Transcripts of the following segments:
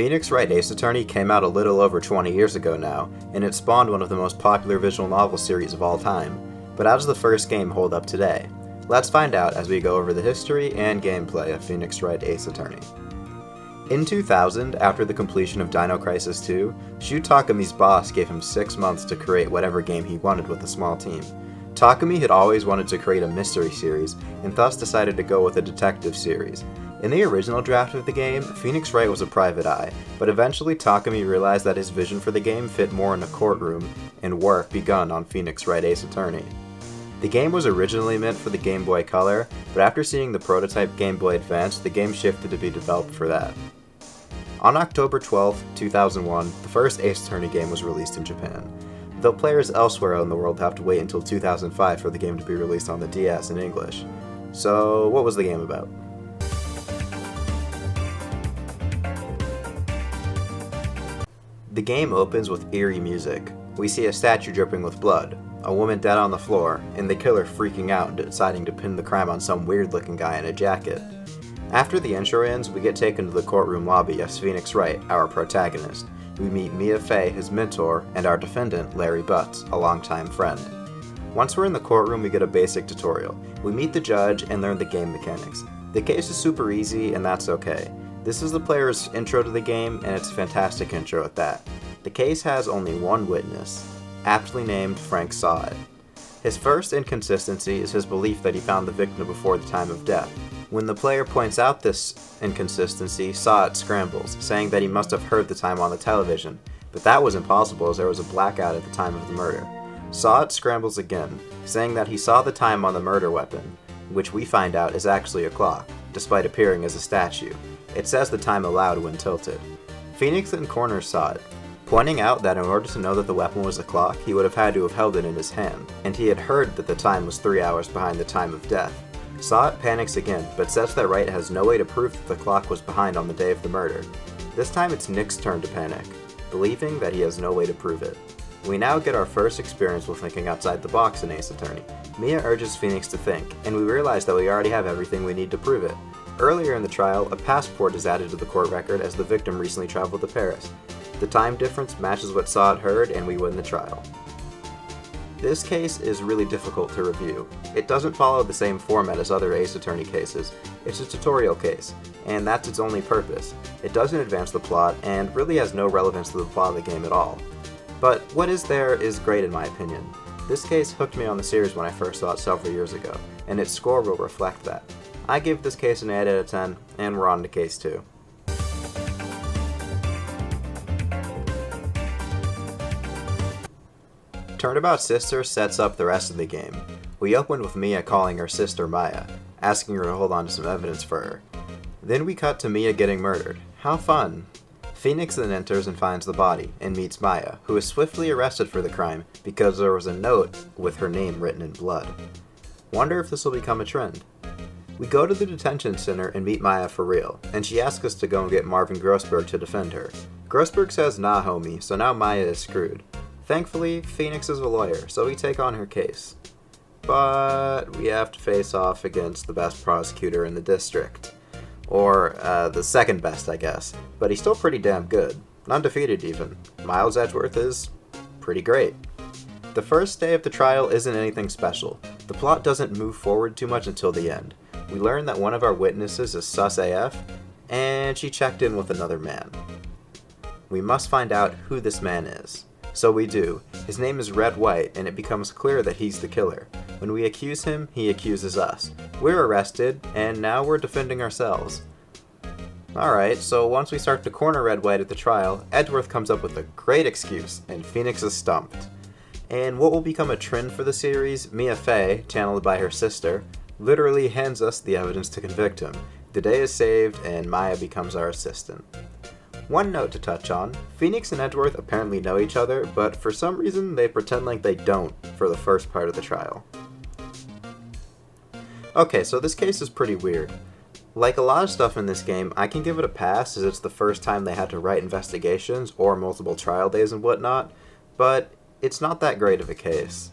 Phoenix Wright Ace Attorney came out a little over 20 years ago now, and it spawned one of the most popular visual novel series of all time. But how does the first game hold up today? Let's find out as we go over the history and gameplay of Phoenix Wright Ace Attorney. In 2000, after the completion of Dino Crisis 2, Shu Takumi's boss gave him 6 months to create whatever game he wanted with a small team. Takumi had always wanted to create a mystery series, and thus decided to go with a detective series. In the original draft of the game, Phoenix Wright was a private eye, but eventually Takumi realized that his vision for the game fit more in a courtroom, and work begun on Phoenix Wright Ace Attorney. The game was originally meant for the Game Boy Color, but after seeing the prototype Game Boy Advance, the game shifted to be developed for that. On October 12, 2001, the first Ace Attorney game was released in Japan, though players elsewhere in the world have to wait until 2005 for the game to be released on the DS in English. So, what was the game about? The game opens with eerie music. We see a statue dripping with blood, a woman dead on the floor, and the killer freaking out and deciding to pin the crime on some weird-looking guy in a jacket. After the intro ends, we get taken to the courtroom lobby as Phoenix Wright, our protagonist. We meet Mia Fey, his mentor, and our defendant, Larry Butts, a longtime friend. Once we're in the courtroom, we get a basic tutorial. We meet the judge and learn the game mechanics. The case is super easy, and that's okay. This is the player's intro to the game, and it's a fantastic intro at that. The case has only one witness, aptly named Frank Saw It. His first inconsistency is his belief that he found the victim before the time of death. When the player points out this inconsistency, Saw It scrambles, saying that he must have heard the time on the television, but that was impossible as there was a blackout at the time of the murder. Saw It scrambles again, saying that he saw the time on the murder weapon, which we find out is actually a clock, despite appearing as a statue. It says the time aloud when tilted. Phoenix then corners Saw It, pointing out that in order to know that the weapon was a clock, he would have had to have held it in his hand, and he had heard that the time was 3 hours behind the time of death. Saw It panics again, but says that Wright has no way to prove that the clock was behind on the day of the murder. This time it's Nick's turn to panic, believing that he has no way to prove it. We now get our first experience with thinking outside the box in Ace Attorney. Mia urges Phoenix to think, and we realize that we already have everything we need to prove it. Earlier in the trial, a passport is added to the court record as the victim recently traveled to Paris. The time difference matches what Saw It heard, and we win the trial. This case is really difficult to review. It doesn't follow the same format as other Ace Attorney cases. It's a tutorial case, and that's its only purpose. It doesn't advance the plot, and really has no relevance to the plot of the game at all. But what is there is great in my opinion. This case hooked me on the series when I first saw it several years ago, and its score will reflect that. I give this case an 8 out of 10, and we're on to case 2. Turnabout Sister sets up the rest of the game. We open with Mia calling her sister Maya, asking her to hold on to some evidence for her. Then we cut to Mia getting murdered. How fun! Phoenix then enters and finds the body, and meets Maya, who is swiftly arrested for the crime because there was a note with her name written in blood. Wonder if this will become a trend. We go to the detention center and meet Maya for real, and she asks us to go and get Marvin Grossberg to defend her. Grossberg says nah homie, so now Maya is screwed. Thankfully, Phoenix is a lawyer, so we take on her case. But we have to face off against the best prosecutor in the district. Or, the second best, I guess. But he's still pretty damn good. Undefeated, even. Miles Edgeworth is pretty great. The first day of the trial isn't anything special. The plot doesn't move forward too much until the end. We learn that one of our witnesses is sus AF, and she checked in with another man. We must find out who this man is. So we do. His name is Red White, and it becomes clear that he's the killer. When we accuse him, he accuses us. We're arrested, and now we're defending ourselves. Alright, so once we start to corner Red White at the trial, Edgeworth comes up with a great excuse, and Phoenix is stumped. And what will become a trend for the series, Mia Fey, channeled by her sister, literally hands us the evidence to convict him. The day is saved, and Maya becomes our assistant. One note to touch on, Phoenix and Edgeworth apparently know each other, but for some reason they pretend like they don't for the first part of the trial. Okay, so this case is pretty weird. Like a lot of stuff in this game, I can give it a pass as it's the first time they had to write investigations or multiple trial days and whatnot, but it's not that great of a case.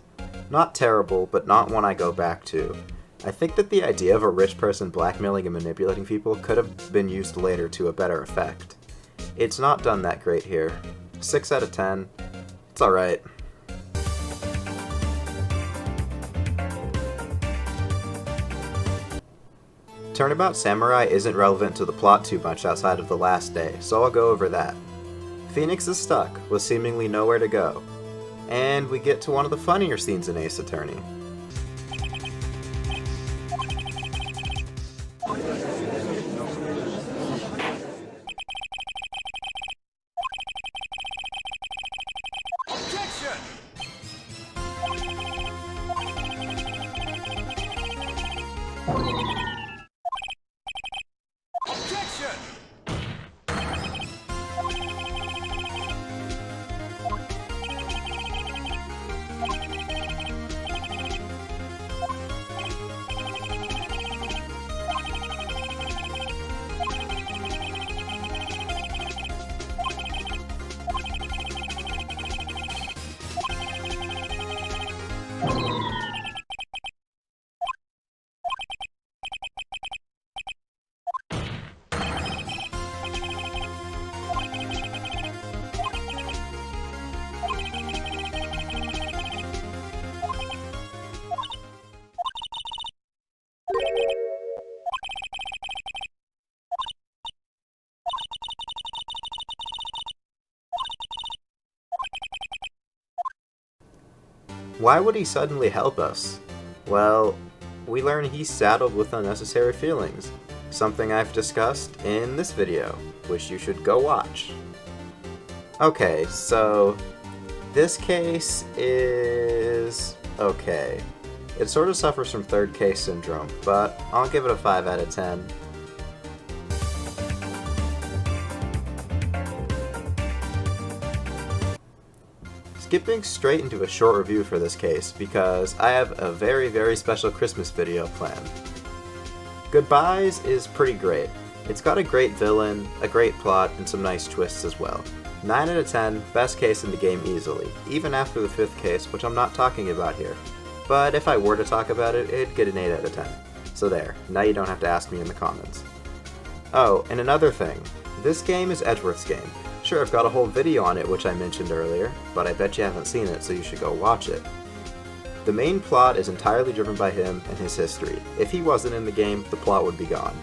Not terrible, but not one I go back to. I think that the idea of a rich person blackmailing and manipulating people could have been used later to a better effect. It's not done that great here. 6 out of 10. It's alright. Turnabout Samurai isn't relevant to the plot too much outside of the last day, so I'll go over that. Phoenix is stuck, with seemingly nowhere to go. And we get to one of the funnier scenes in Ace Attorney. Why would he suddenly help us? Well, we learn he's saddled with unnecessary feelings, something I've discussed in this video, which you should go watch. Okay, so this case is okay. It sort of suffers from third case syndrome, but I'll give it a 5 out of 10. Skipping straight into a short review for this case, because I have a very special Christmas video planned. Goodbyes is pretty great. It's got a great villain, a great plot, and some nice twists as well. 9 out of 10, best case in the game easily, even after the 5th case, which I'm not talking about here. But if I were to talk about it, it'd get an 8 out of 10. So there, now you don't have to ask me in the comments. Oh, and another thing, this game is Edgeworth's game. Sure, I've got a whole video on it which I mentioned earlier, but I bet you haven't seen it, so you should go watch it. The main plot is entirely driven by him and his history. If he wasn't in the game, the plot would be gone.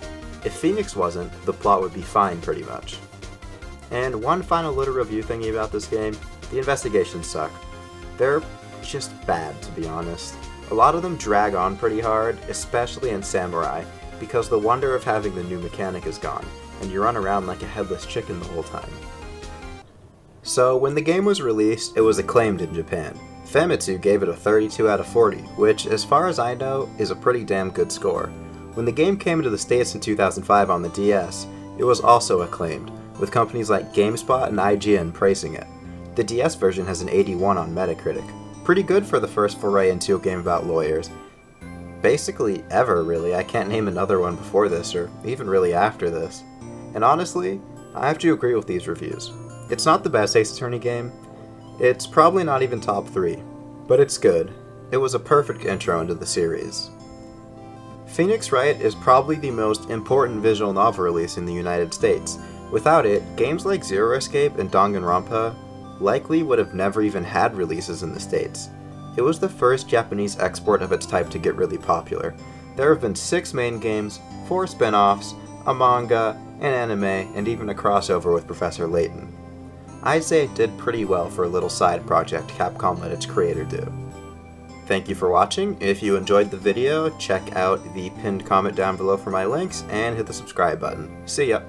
If Phoenix wasn't, the plot would be fine pretty much. And one final little review thingy about this game, the investigations suck. They're just bad, to be honest. A lot of them drag on pretty hard, especially in Samurai, because the wonder of having the new mechanic is gone, and you run around like a headless chicken the whole time. So, when the game was released, it was acclaimed in Japan. Famitsu gave it a 32 out of 40, which, as far as I know, is a pretty damn good score. When the game came to the States in 2005 on the DS, it was also acclaimed, with companies like GameSpot and IGN praising it. The DS version has an 81 on Metacritic. Pretty good for the first foray into a game about lawyers. Basically ever, really. I can't name another one before this, or even really after this. And honestly, I have to agree with these reviews. It's not the best Ace Attorney game. It's probably not even top 3. But it's good. It was a perfect intro into the series. Phoenix Wright is probably the most important visual novel release in the United States. Without it, games like Zero Escape and Danganronpa likely would have never even had releases in the States. It was the first Japanese export of its type to get really popular. There have been 6 main games, 4 spin-offs, a manga, an anime, and even a crossover with Professor Layton. I'd say it did pretty well for a little side project Capcom let its creator do. Thank you for watching. If you enjoyed the video, check out the pinned comment down below for my links, and hit the subscribe button. See ya!